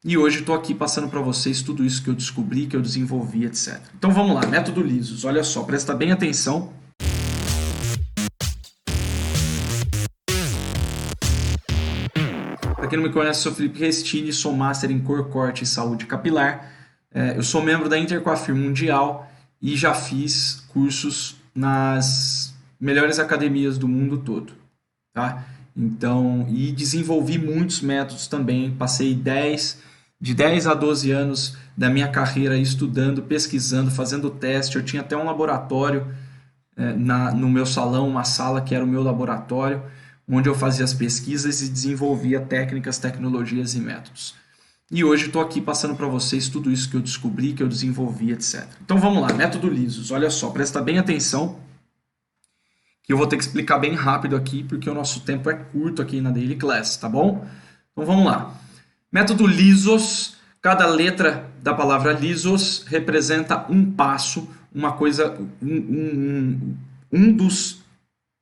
E hoje estou aqui passando para vocês tudo isso que eu descobri, que eu desenvolvi, etc. Então vamos lá, método lisos. Olha só, presta bem atenção. Para quem não me conhece, sou Felipe Restini, sou Master em Cor, Corte e Saúde Capilar. Eu sou membro da Intercoiffure Mundial e já fiz cursos nas melhores academias do mundo todo, tá? Então, e desenvolvi muitos métodos também. Passei de 10 a 12 anos da minha carreira estudando, pesquisando, fazendo teste. Eu tinha até um laboratório no meu salão, uma sala que era o meu laboratório, onde eu fazia as pesquisas e desenvolvia técnicas, tecnologias e métodos. E hoje estou aqui passando para vocês tudo isso que eu descobri, que eu desenvolvi, etc. Então vamos lá, método lisos. Olha só, presta bem atenção, que eu vou ter que explicar bem rápido aqui, porque o nosso tempo é curto aqui na Daily Class, tá bom? Então vamos lá. Método lisos, cada letra da palavra lisos representa um passo, uma coisa, um dos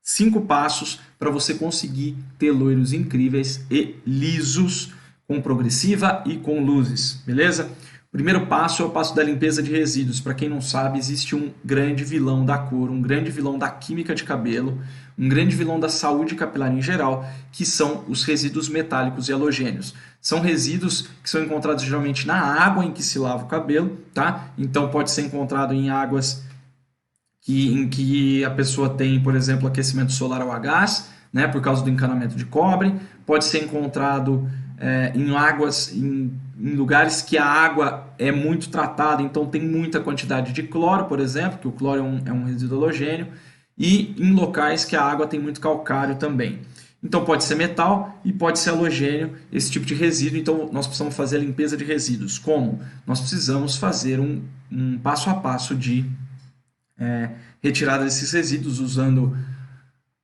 5 passos para você conseguir ter loiros incríveis e lisos, com progressiva e com luzes, beleza? O primeiro passo é o passo da limpeza de resíduos. Para quem não sabe, existe um grande vilão da cor, um grande vilão da química de cabelo, um grande vilão da saúde capilar em geral, que são os resíduos metálicos e halogênios. São resíduos que são encontrados geralmente na água em que se lava o cabelo, tá? Então pode ser encontrado em águas em que a pessoa tem, por exemplo, aquecimento solar ao a gás, né, por causa do encanamento de cobre. Pode ser encontrado em águas, em lugares que a água é muito tratada, então tem muita quantidade de cloro, por exemplo, que o cloro é um resíduo halogênio, e em locais que a água tem muito calcário também. Então pode ser metal e pode ser halogênio, esse tipo de resíduo. Então nós precisamos fazer a limpeza de resíduos. Como? Nós precisamos fazer um passo a passo de retirada desses resíduos usando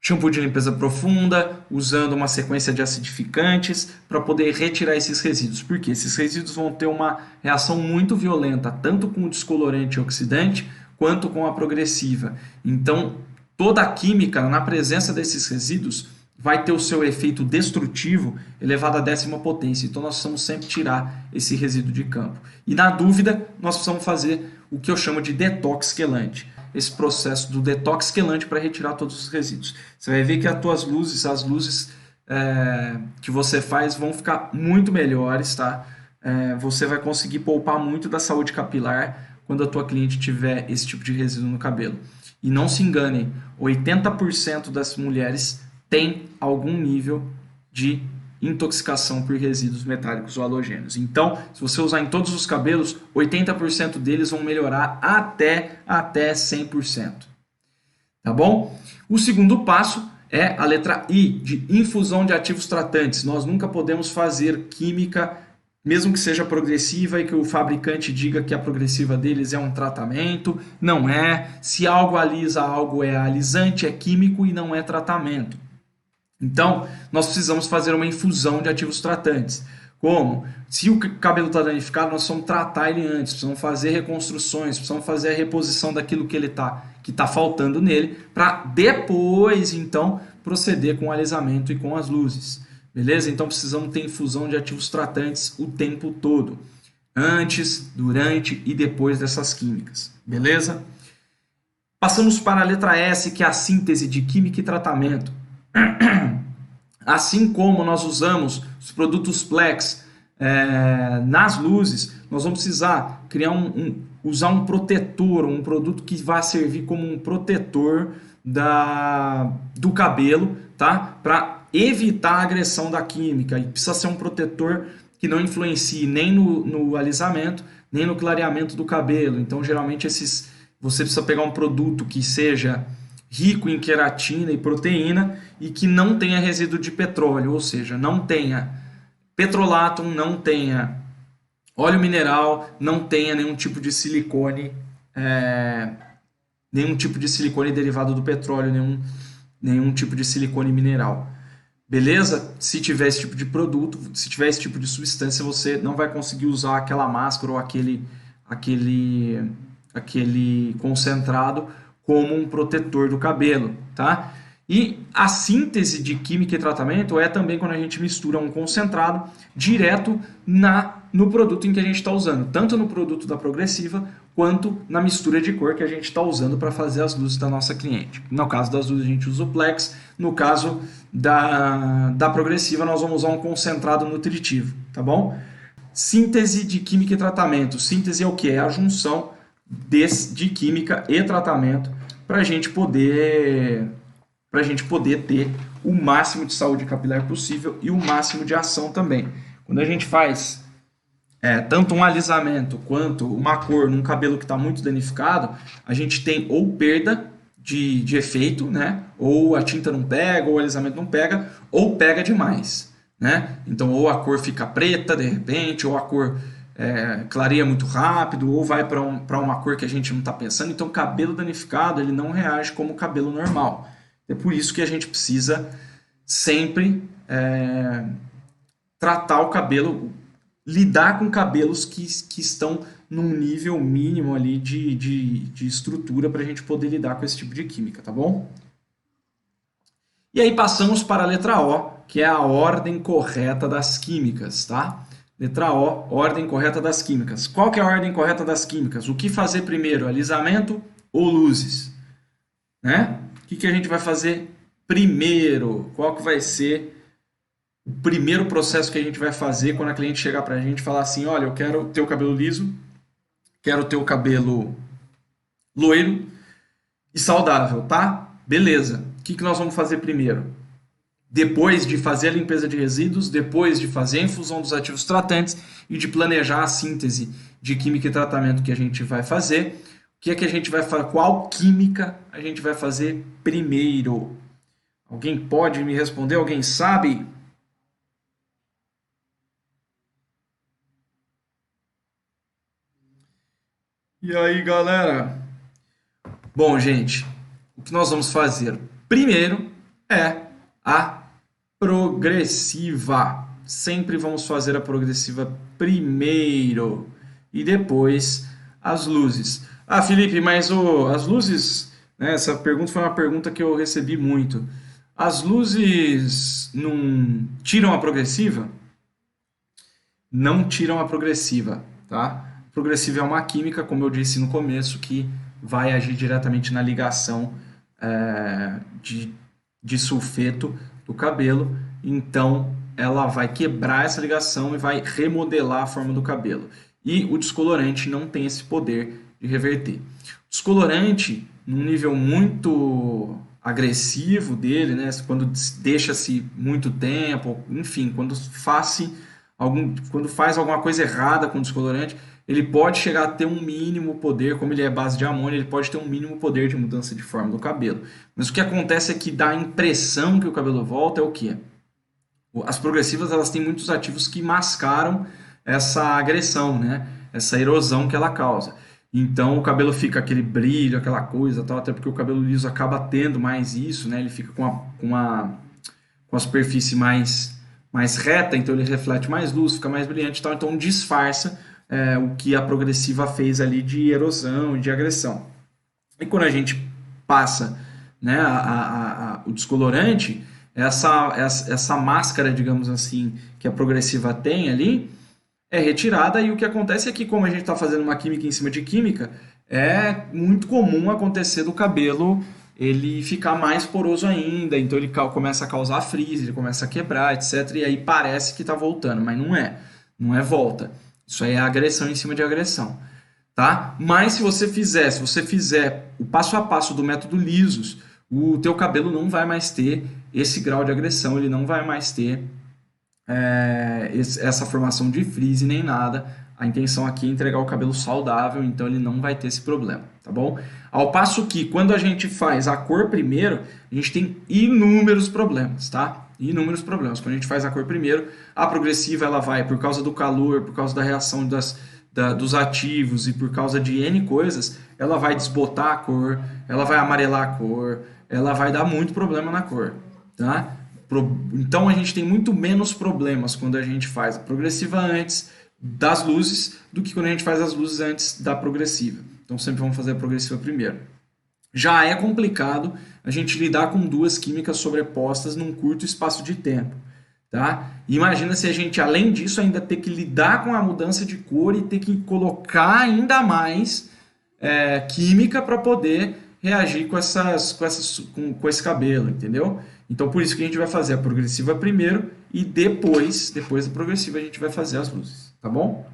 shampoo de limpeza profunda, usando uma sequência de acidificantes para poder retirar esses resíduos. Porque esses resíduos vão ter uma reação muito violenta, tanto com o descolorante e oxidante, quanto com a progressiva. Então, toda a química, na presença desses resíduos, vai ter o seu efeito destrutivo elevado à 10ª potência. Então, nós precisamos sempre tirar esse resíduo de campo. E, na dúvida, nós precisamos fazer o que eu chamo de detox quelante. Esse processo do detox quelante para retirar todos os resíduos. Você vai ver que as luzes que você faz vão ficar muito melhores, tá? Você vai conseguir poupar muito da saúde capilar quando a tua cliente tiver esse tipo de resíduo no cabelo. E não se enganem, 80% das mulheres tem algum nível de intoxicação por resíduos metálicos ou halogênios. Então, se você usar em todos os cabelos, 80% deles vão melhorar até 100%. Tá bom? O segundo passo é a letra I, de infusão de ativos tratantes. Nós nunca podemos fazer química, mesmo que seja progressiva e que o fabricante diga que a progressiva deles é um tratamento. Não é. Se algo alisa, algo é alisante, é químico e não é tratamento. Então, nós precisamos fazer uma infusão de ativos tratantes. Como? Se o cabelo está danificado, nós precisamos tratar ele antes, precisamos fazer reconstruções, precisamos fazer a reposição daquilo que está faltando nele, para depois, então, proceder com o alisamento e com as luzes. Beleza? Então, precisamos ter infusão de ativos tratantes o tempo todo. Antes, durante e depois dessas químicas. Beleza? Passamos para a letra S, que é a síntese de química e tratamento. Assim como nós usamos os produtos Plex nas luzes, nós vamos precisar criar usar um protetor, um produto que vai servir como um protetor do cabelo, tá? Para evitar a agressão da química. E precisa ser um protetor que não influencie nem no alisamento, nem no clareamento do cabelo. Então, geralmente, você precisa pegar um produto que seja rico em queratina e proteína e que não tenha resíduo de petróleo, ou seja, não tenha petrolato, não tenha óleo mineral, não tenha nenhum tipo de silicone, derivado do petróleo, nenhum tipo de silicone mineral. Beleza? Se tiver esse tipo de produto, se tiver esse tipo de substância, você não vai conseguir usar aquela máscara ou aquele concentrado como um protetor do cabelo, tá? E a síntese de química e tratamento é também quando a gente mistura um concentrado direto no produto em que a gente está usando, tanto no produto da progressiva quanto na mistura de cor que a gente está usando para fazer as luzes da nossa cliente. No caso das luzes a gente usa o Plex, no caso da progressiva nós vamos usar um concentrado nutritivo, tá bom? Síntese de química e tratamento. Síntese é o que? É a junção de química e tratamento para a gente poder ter o máximo de saúde capilar possível e o máximo de ação também. Quando a gente faz tanto um alisamento quanto uma cor num cabelo que está muito danificado, a gente tem ou perda de efeito, né? Ou a tinta não pega, ou o alisamento não pega, ou pega demais, né? Então, ou a cor fica preta de repente, ou a cor clareia muito rápido, ou vai para uma cor que a gente não está pensando. Então, o cabelo danificado ele não reage como o cabelo normal. É por isso que a gente precisa sempre tratar o cabelo, lidar com cabelos que estão num nível mínimo ali de estrutura para a gente poder lidar com esse tipo de química, tá bom? E aí passamos para a letra O, que é a ordem correta das químicas, tá? Letra O, ordem correta das químicas. Qual que é a ordem correta das químicas? O que fazer primeiro, alisamento ou luzes? Né? O que a gente vai fazer primeiro? Qual que vai ser o primeiro processo que a gente vai fazer quando a cliente chegar para a gente e falar assim, olha, eu quero ter o cabelo liso, quero ter o cabelo loiro e saudável, tá? Beleza. O que nós vamos fazer primeiro? Depois de fazer a limpeza de resíduos, depois de fazer a infusão dos ativos tratantes e de planejar a síntese de química e tratamento que a gente vai fazer, o que é que a gente vai fazer? Qual química a gente vai fazer primeiro? Alguém pode me responder? Alguém sabe? E aí, galera? Bom, gente, o que nós vamos fazer primeiro é a progressiva. Sempre vamos fazer a progressiva primeiro e depois as luzes. Ah, Felipe, mas as luzes, né, essa pergunta foi uma pergunta que eu recebi muito. As luzes não tiram a progressiva? Não tiram a progressiva, tá? A progressiva é uma química, como eu disse no começo, que vai agir diretamente na ligação de sulfeto do cabelo, então ela vai quebrar essa ligação e vai remodelar a forma do cabelo. E o descolorante não tem esse poder de reverter. O descolorante, num nível muito agressivo dele, né, quando deixa-se muito tempo, enfim, quando faz alguma coisa errada com o descolorante, ele pode chegar a ter um mínimo poder, como ele é base de amônia, ele pode ter um mínimo poder de mudança de forma do cabelo. Mas o que acontece é que dá a impressão que o cabelo volta é o quê? As progressivas elas têm muitos ativos que mascaram essa agressão, né? Essa erosão que ela causa. Então o cabelo fica aquele brilho, aquela coisa, tal, até porque o cabelo liso acaba tendo mais isso, né? Ele fica com a superfície mais reta, então ele reflete mais luz, fica mais brilhante, tal, então disfarça o que a progressiva fez ali de erosão e de agressão. E quando a gente passa, né, o descolorante, essa máscara, digamos assim, que a progressiva tem ali, é retirada, e o que acontece é que, como a gente está fazendo uma química em cima de química, é muito comum acontecer do cabelo ele ficar mais poroso ainda, então ele começa a causar frizz, ele começa a quebrar, etc. E aí parece que está voltando, mas não é volta. Isso aí é agressão em cima de agressão, tá? Mas se você fizer o passo a passo do método lisos, o teu cabelo não vai mais ter esse grau de agressão, ele não vai mais ter essa formação de frizz nem nada. A intenção aqui é entregar o cabelo saudável, então ele não vai ter esse problema, tá bom? Ao passo que, quando a gente faz a cor primeiro, a gente tem inúmeros problemas, tá? Inúmeros problemas. Quando a gente faz a cor primeiro, a progressiva ela vai, por causa do calor, por causa da reação dos ativos e por causa de N coisas, ela vai desbotar a cor, ela vai amarelar a cor, ela vai dar muito problema na cor, tá? Então a gente tem muito menos problemas quando a gente faz a progressiva antes das luzes do que quando a gente faz as luzes antes da progressiva. Então sempre vamos fazer a progressiva primeiro. já é complicado a gente lidar com duas químicas sobrepostas num curto espaço de tempo, tá? Imagina se a gente, além disso, ainda ter que lidar com a mudança de cor e ter que colocar ainda mais química para poder reagir com esse cabelo, entendeu? Então, por isso que a gente vai fazer a progressiva primeiro e depois da progressiva, a gente vai fazer as luzes, tá bom?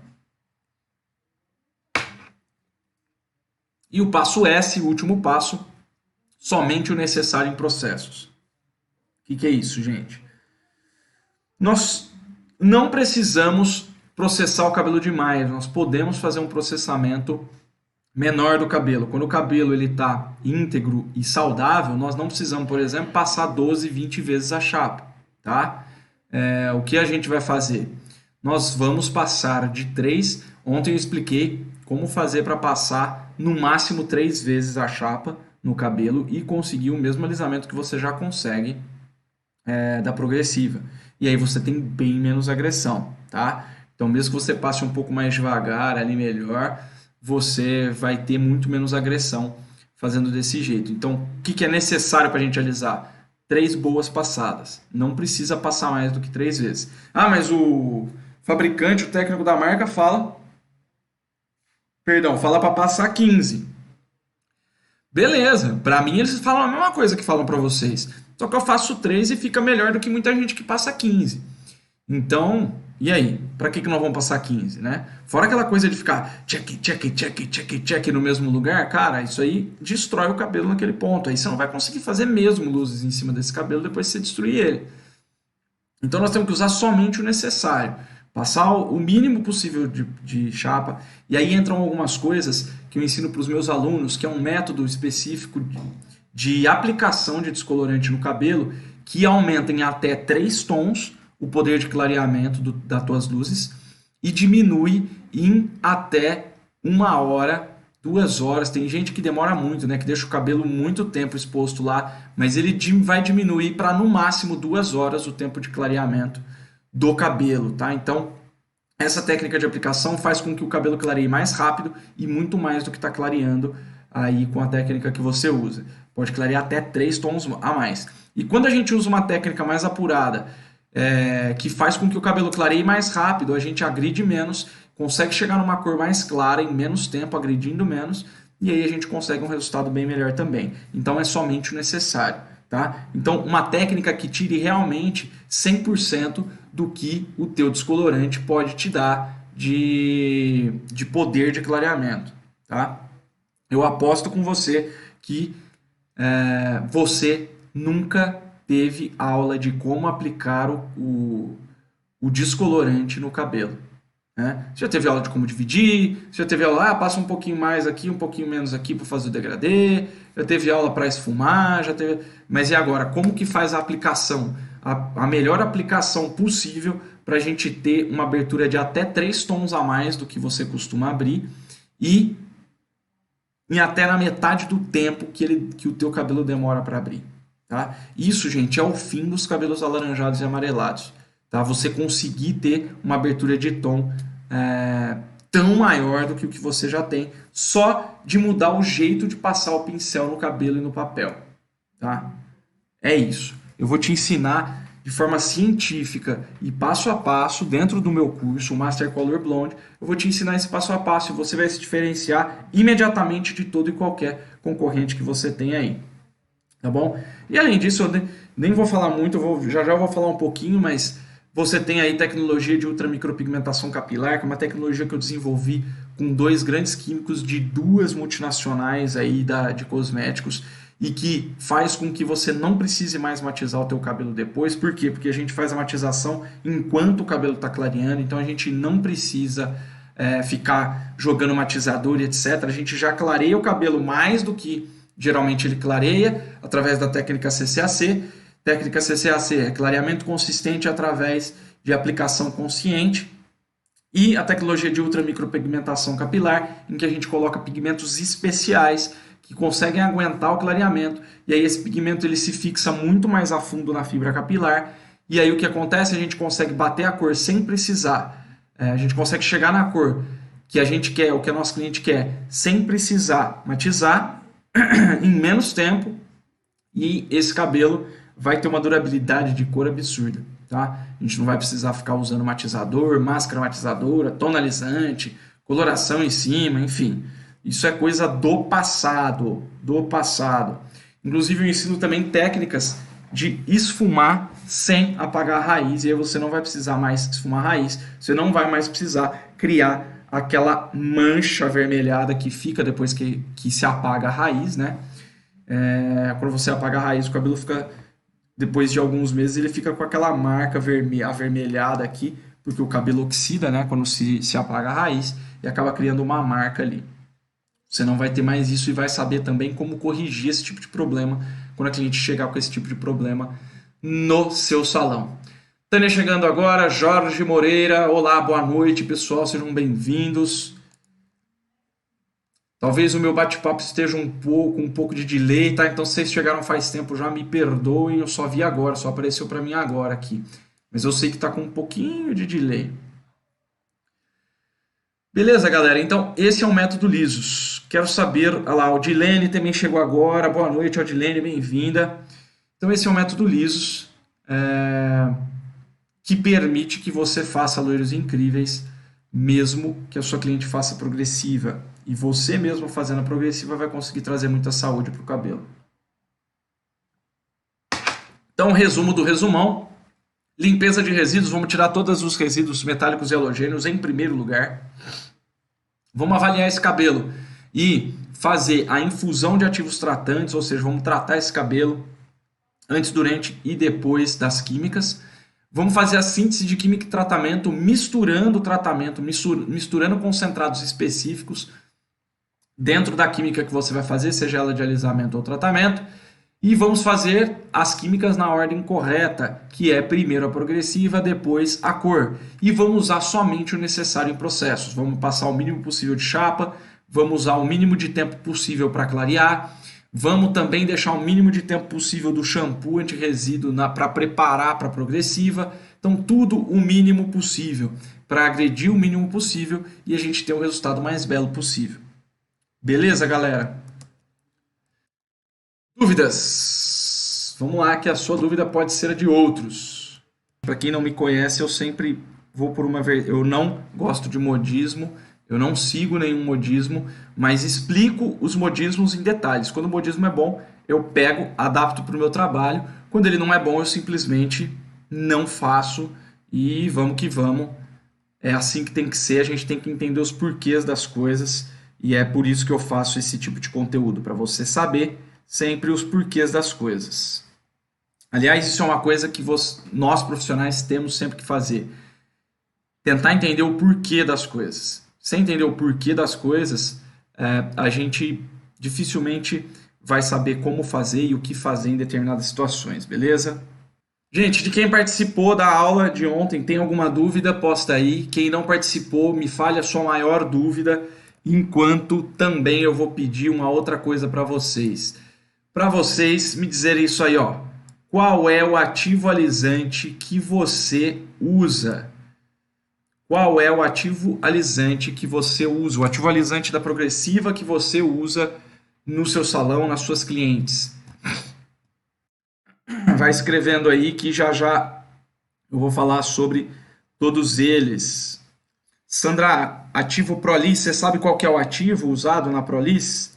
E o passo S, o último passo, somente o necessário em processos. O que é isso, gente? Nós não precisamos processar o cabelo demais, nós podemos fazer um processamento menor do cabelo. Quando o cabelo está íntegro e saudável, nós não precisamos, por exemplo, passar 12, 20 vezes a chapa. Tá? O que a gente vai fazer? Nós vamos passar de 3. Ontem eu expliquei como fazer para passar no máximo 3 vezes a chapa no cabelo e conseguir o mesmo alisamento que você já consegue da progressiva. E aí você tem bem menos agressão, tá? Então, mesmo que você passe um pouco mais devagar, ali melhor, você vai ter muito menos agressão fazendo desse jeito. Então, o que é necessário para a gente alisar? 3 boas passadas. Não precisa passar mais do que 3 vezes. Ah, mas o fabricante, o técnico da marca fala para passar 15. Beleza, para mim eles falam a mesma coisa que falam para vocês. Só que eu faço 3 e fica melhor do que muita gente que passa 15. Então, e aí? Para que nós vamos passar 15, né? Fora aquela coisa de ficar check no mesmo lugar, cara, isso aí destrói o cabelo naquele ponto. Aí você não vai conseguir fazer mesmo luzes em cima desse cabelo depois que você destruir ele. Então nós temos que usar somente o necessário. Passar o mínimo possível de chapa. E aí entram algumas coisas que eu ensino para os meus alunos, que é um método específico de aplicação de descolorante no cabelo, que aumenta em até 3 tons o poder de clareamento das tuas luzes e diminui em até 1 hora, 2 horas. Tem gente que demora muito, né? Que deixa o cabelo muito tempo exposto lá, mas ele vai diminuir para no máximo 2 horas o tempo de clareamento do cabelo, tá? Então, essa técnica de aplicação faz com que o cabelo clareie mais rápido e muito mais do que está clareando aí com a técnica que você usa. Pode clarear até 3 tons a mais. E quando a gente usa uma técnica mais apurada, que faz com que o cabelo clareie mais rápido, a gente agride menos, consegue chegar numa cor mais clara em menos tempo, agredindo menos, e aí a gente consegue um resultado bem melhor também. Então é somente o necessário. Tá? Então, uma técnica que tire realmente 100% do que o teu descolorante pode te dar de poder de clareamento. Tá? Eu aposto com você que você nunca teve aula de como aplicar o descolorante no cabelo. Né? Você já teve aula de como dividir, você já teve aula, passa um pouquinho mais aqui, um pouquinho menos aqui para fazer o degradê, já teve aula para esfumar, já teve... Mas e agora, como que faz a aplicação? A melhor aplicação possível para a gente ter uma abertura de até 3 tons a mais do que você costuma abrir e até na metade do tempo que o teu cabelo demora para abrir. Tá? Isso, gente, é o fim dos cabelos alaranjados e amarelados. Tá? Você conseguir ter uma abertura de tom tão maior do que o que você já tem, só de mudar o jeito de passar o pincel no cabelo e no papel. Tá? É isso. Eu vou te ensinar de forma científica e passo a passo, dentro do meu curso, o Master Color Blonde, eu vou te ensinar esse passo a passo e você vai se diferenciar imediatamente de todo e qualquer concorrente que você tem aí. Tá bom? E além disso, eu nem vou falar muito, já vou falar um pouquinho, mas você tem aí tecnologia de ultramicropigmentação capilar, que é uma tecnologia que eu desenvolvi com 2 grandes químicos de 2 multinacionais aí de cosméticos e que faz com que você não precise mais matizar o teu cabelo depois. Por quê? Porque a gente faz a matização enquanto o cabelo está clareando, então a gente não precisa ficar jogando matizador e etc. A gente já clareia o cabelo mais do que geralmente ele clareia através da técnica CCAC. Técnica CCAC é clareamento consistente através de aplicação consciente. E a tecnologia de ultramicropigmentação capilar, em que a gente coloca pigmentos especiais que conseguem aguentar o clareamento. E aí esse pigmento ele se fixa muito mais a fundo na fibra capilar. E aí o que acontece? A gente consegue bater a cor sem precisar. A gente consegue chegar na cor que a gente quer, o que a nosso cliente quer, sem precisar matizar. em menos tempo e esse cabelo vai ter uma durabilidade de cor absurda, tá? A gente não vai precisar ficar usando matizador, máscara matizadora, tonalizante, coloração em cima, enfim. Isso é coisa do passado, do passado. Inclusive eu ensino também técnicas de esfumar sem apagar a raiz, e aí você não vai precisar mais esfumar a raiz, você não vai mais precisar criar aquela mancha avermelhada que fica depois que se apaga a raiz, né? Quando você apaga a raiz, o cabelo fica, depois de alguns meses, ele fica com aquela marca avermelhada aqui, porque o cabelo oxida, né? Quando se apaga a raiz, e acaba criando uma marca ali. Você não vai ter mais isso e vai saber também como corrigir esse tipo de problema quando a cliente chegar com esse tipo de problema no seu salão. Tânia chegando agora, Jorge Moreira, olá, boa noite pessoal, sejam bem-vindos. Talvez o meu bate-papo esteja um pouco de delay, tá? Então se vocês chegaram faz tempo já me perdoem, eu só vi agora, só apareceu para mim agora aqui. Mas eu sei que tá com um pouquinho de delay. Beleza, galera? Então, esse é o método Lisos. Quero saber, olha lá, o Odilene também chegou agora. Boa noite, Odilene, bem-vinda. Então, esse é o método Lisos, que permite que você faça loiros incríveis, mesmo que a sua cliente faça progressiva. E você mesmo fazendo a progressiva vai conseguir trazer muita saúde para o cabelo. Então, resumo do resumão. Limpeza de resíduos, vamos tirar todos os resíduos metálicos e halogênios em primeiro lugar. Vamos avaliar esse cabelo e fazer a infusão de ativos tratantes, ou seja, vamos tratar esse cabelo antes, durante e depois das químicas. Vamos fazer a síntese de química e tratamento, misturando o tratamento, misturando concentrados específicos dentro da química que você vai fazer, seja ela de alisamento ou tratamento. E vamos fazer as químicas na ordem correta, que é primeiro a progressiva, depois a cor. E vamos usar somente o necessário em processos. Vamos passar o mínimo possível de chapa, vamos usar o mínimo de tempo possível para clarear, vamos também deixar o mínimo de tempo possível do shampoo anti-resíduo para preparar para a progressiva. Então tudo o mínimo possível, para agredir o mínimo possível e a gente ter o resultado mais belo possível. Beleza, galera? Dúvidas? Vamos lá, que a sua dúvida pode ser a de outros. Para quem não me conhece, eu sempre vou por uma... Eu não gosto de modismo, eu não sigo nenhum modismo, mas explico os modismos em detalhes. Quando o modismo é bom, eu pego, adapto para o meu trabalho. Quando ele não é bom, eu simplesmente não faço e vamos que vamos. É assim que tem que ser, a gente tem que entender os porquês das coisas e é por isso que eu faço esse tipo de conteúdo, para você saber sempre os porquês das coisas. Aliás, isso é uma coisa que nós profissionais temos sempre que fazer. Tentar entender o porquê das coisas. Sem entender o porquê das coisas, a gente dificilmente vai saber como fazer e o que fazer em determinadas situações, beleza? Gente, de quem participou da aula de ontem, tem alguma dúvida, posta aí. Quem não participou, me fale a sua maior dúvida, enquanto também eu vou pedir uma outra coisa para vocês. Para vocês me dizerem isso aí, ó. Qual é o ativo alisante que você usa? Qual é o ativo alisante que você usa? O ativo alisante da progressiva que você usa no seu salão, nas suas clientes. Vai escrevendo aí que já eu vou falar sobre todos eles. Sandra, ativo Prolis, você sabe qual que é o ativo usado na Prolis?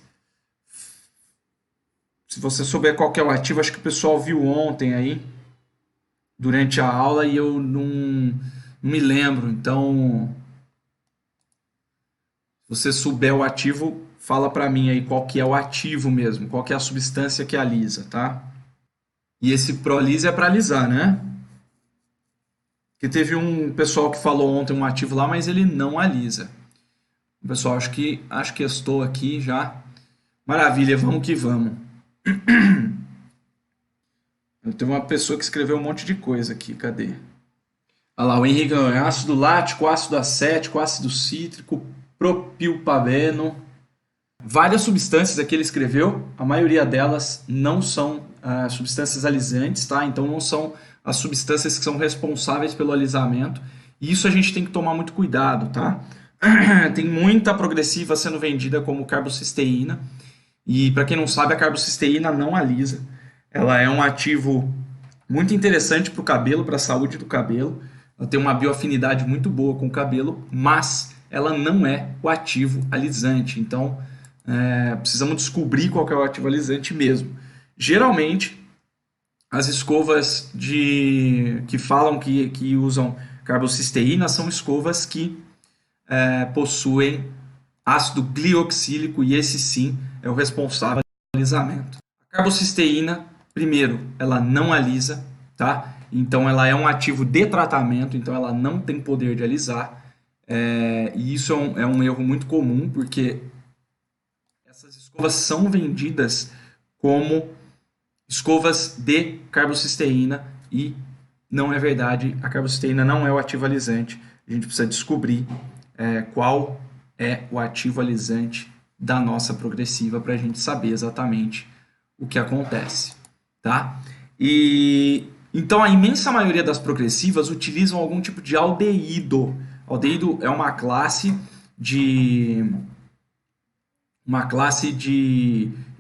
Se você souber qual que é o ativo, acho que o pessoal viu ontem aí, durante a aula, e eu não me lembro. Então, se você souber o ativo, fala para mim aí qual que é o ativo mesmo, qual que é a substância que alisa, tá? E esse Prolis é para alisar, né? Porque teve um pessoal que falou ontem um ativo lá, mas ele não alisa. Pessoal, acho que estou aqui já. Maravilha, vamos que vamos. Tem uma pessoa que escreveu um monte de coisa aqui, cadê? Olha lá, o Henrique, ácido lático, ácido acético, ácido cítrico, propilpaveno. Várias substâncias aqui ele escreveu, a maioria delas não são substâncias alisantes, tá? Então não são as substâncias que são responsáveis pelo alisamento. E isso a gente tem que tomar muito cuidado, tá? Tem muita progressiva sendo vendida como carbocisteína. E para quem não sabe, a carbocisteína não alisa. Ela é um ativo muito interessante para o cabelo, para a saúde do cabelo. Ela tem uma bioafinidade muito boa com o cabelo, mas ela não é o ativo alisante. Então, precisamos descobrir qual que é o ativo alisante mesmo. Geralmente, as escovas que falam que usam carbocisteína são escovas que possuem ácido glioxílico e esse sim é o responsável pelo alisamento. A carbocisteína, primeiro, ela não alisa, tá? Então ela é um ativo de tratamento, então ela não tem poder de alisar. E isso é um erro muito comum, porque essas escovas são vendidas como escovas de carbocisteína e não é verdade. A carbocisteína não é o ativo alisante. A gente precisa descobrir qual é o ativo alisante da nossa progressiva para a gente saber exatamente o que acontece, tá? E então a imensa maioria das progressivas utilizam algum tipo de aldeído. Aldeído é uma classe de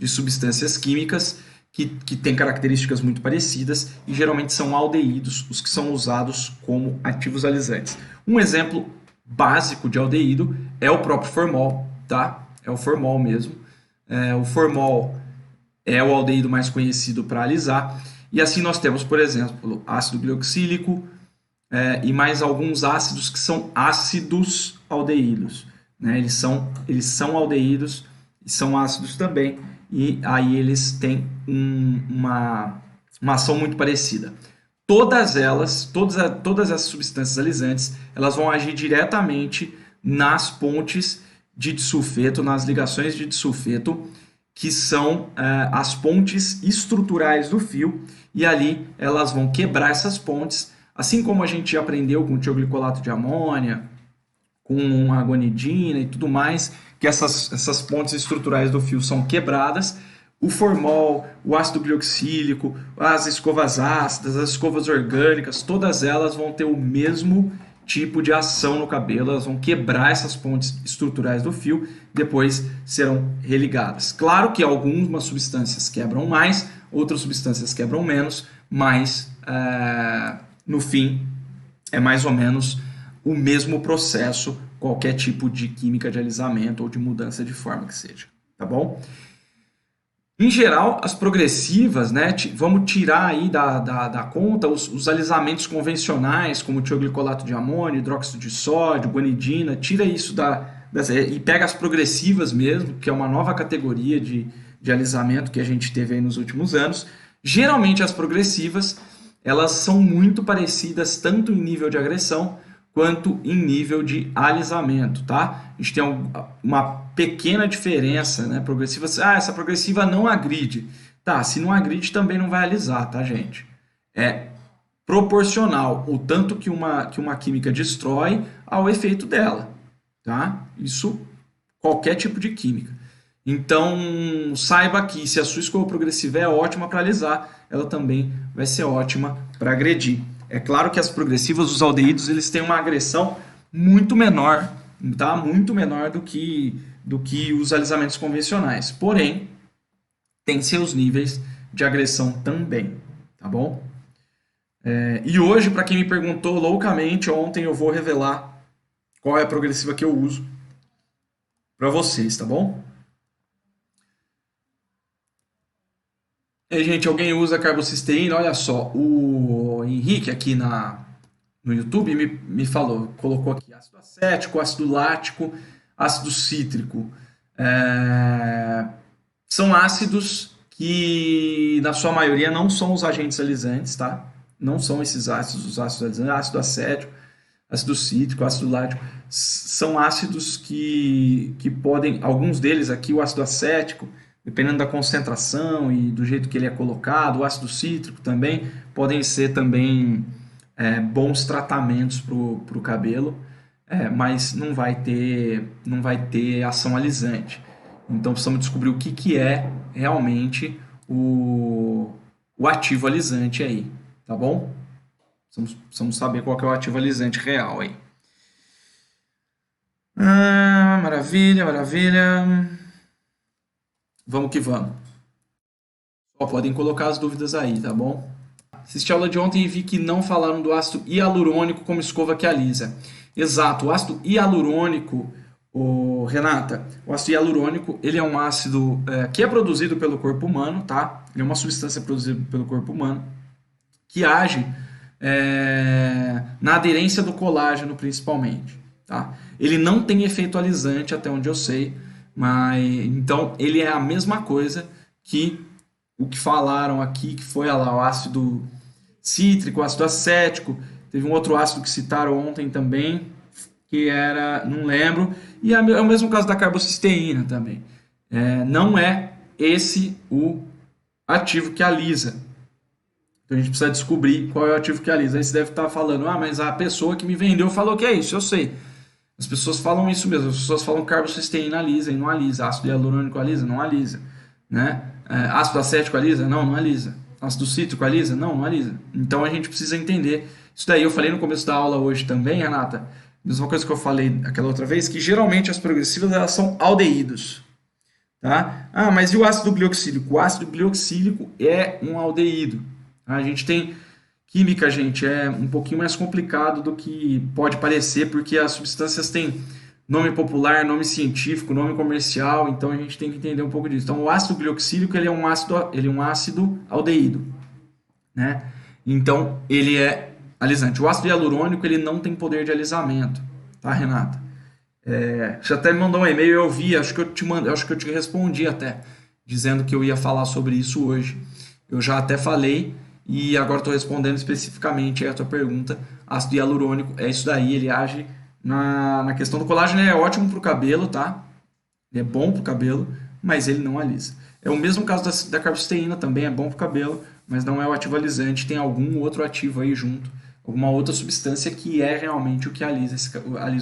substâncias químicas que tem características muito parecidas e geralmente são aldeídos os que são usados como ativos alisantes. Um exemplo básico de aldeído é o próprio formol, tá? É o formol mesmo. O formol é o aldeído mais conhecido para alisar. E assim nós temos, por exemplo, ácido glioxílico e mais alguns ácidos que são ácidos aldeídos. Né? Eles são aldeídos e são ácidos também. E aí eles têm uma ação muito parecida. Todas essas substâncias alisantes, elas vão agir diretamente nas pontes de disulfeto, nas ligações de disulfeto, que são as pontes estruturais do fio, e ali elas vão quebrar essas pontes, assim como a gente aprendeu com o tioglicolato de amônia, com a guanidina e tudo mais, que essas pontes estruturais do fio são quebradas. O formol, o ácido glioxílico, as escovas ácidas, as escovas orgânicas, todas elas vão ter o mesmo tipo de ação no cabelo, elas vão quebrar essas pontes estruturais do fio, depois serão religadas. Claro que algumas substâncias quebram mais, outras substâncias quebram menos, mas no fim é mais ou menos o mesmo processo, qualquer tipo de química de alisamento ou de mudança de forma que seja, tá bom? Em geral, as progressivas, né, vamos tirar aí da conta os alisamentos convencionais, como tioglicolato de amônio, hidróxido de sódio, guanidina, tira isso e pega as progressivas mesmo, que é uma nova categoria de alisamento que a gente teve aí nos últimos anos. Geralmente as progressivas, elas são muito parecidas tanto em nível de agressão quanto em nível de alisamento, tá? A gente tem uma pequena diferença, né? Progressiva, essa progressiva não agride. Tá, se não agride também não vai alisar, tá, gente? É proporcional o tanto que uma química destrói ao efeito dela, tá? Isso qualquer tipo de química. Então, saiba que se a sua escova progressiva é ótima para alisar, ela também vai ser ótima para agredir. É claro que as progressivas, os aldeídos, eles têm uma agressão muito menor, tá? Muito menor do que os alisamentos convencionais. Porém, tem seus níveis de agressão também, tá bom? E hoje, para quem me perguntou loucamente, ontem eu vou revelar qual é a progressiva que eu uso para vocês, tá bom? Gente, alguém usa carbocisteína? Olha só, o Henrique aqui no YouTube me falou, colocou aqui ácido acético, ácido lático, ácido cítrico. São ácidos que, na sua maioria, não são os agentes alisantes, tá? Não são esses ácidos, os ácidos alisantes, ácido acético, ácido cítrico, ácido lático, são ácidos que podem, alguns deles aqui, o ácido acético, dependendo da concentração e do jeito que ele é colocado, o ácido cítrico também, podem ser também bons tratamentos para o cabelo, mas não vai ter ação alisante. Então precisamos descobrir o que é realmente o ativo alisante aí, tá bom? Precisamos saber qual que é o ativo alisante real aí. Maravilha, maravilha. Vamos que vamos. Ó, podem colocar as dúvidas aí, tá bom? Assisti a aula de ontem e vi que não falaram do ácido hialurônico como escova que alisa. Exato, o ácido hialurônico, Renata, o ácido hialurônico, ele é um ácido que é produzido pelo corpo humano, tá? Ele é uma substância produzida pelo corpo humano que age na aderência do colágeno, principalmente, tá? Ele não tem efeito alisante, até onde eu sei, mas então ele é a mesma coisa que o que falaram aqui, que foi lá, o ácido cítrico, ácido acético, teve um outro ácido que citaram ontem também, que era, não lembro, e é o mesmo caso da carbocisteína também. Não é esse o ativo que alisa. Então a gente precisa descobrir qual é o ativo que alisa. Aí você deve estar falando, mas a pessoa que me vendeu falou que é isso, eu sei. As pessoas falam isso mesmo, as pessoas falam carbocisteína alisa e não alisa, ácido hialurônico alisa, não alisa, né? Ácido acético alisa? Não, não alisa. Ácido cítrico alisa? Não, não alisa. Então a gente precisa entender isso daí. Eu falei no começo da aula hoje também, Renata, mesma coisa que eu falei aquela outra vez, que geralmente as progressivas elas são aldeídos. Tá? Mas e o ácido glioxílico? O ácido glioxílico é um aldeído. Tá? A gente tem química, gente, é um pouquinho mais complicado do que pode parecer, porque as substâncias têm nome popular, nome científico, nome comercial, então a gente tem que entender um pouco disso. Então, o ácido glioxílico ele é um ácido aldeído, né? Então, ele é alisante. O ácido hialurônico ele não tem poder de alisamento, tá, Renata? Você até me mandou um e-mail, eu vi, acho que eu te respondi até, dizendo que eu ia falar sobre isso hoje. Eu já até falei e agora estou respondendo especificamente a tua pergunta. Ácido hialurônico é isso daí, ele age na questão do colágeno, é ótimo para o cabelo, tá? Ele é bom para o cabelo, mas ele não alisa. É o mesmo caso da carbocisteína, também é bom para o cabelo, mas não é o ativo alisante, tem algum outro ativo aí junto, alguma outra substância que é realmente o que alisa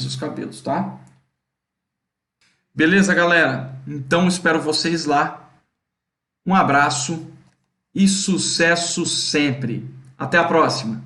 os cabelos, tá? Beleza, galera? Então espero vocês lá. Um abraço e sucesso sempre. Até a próxima!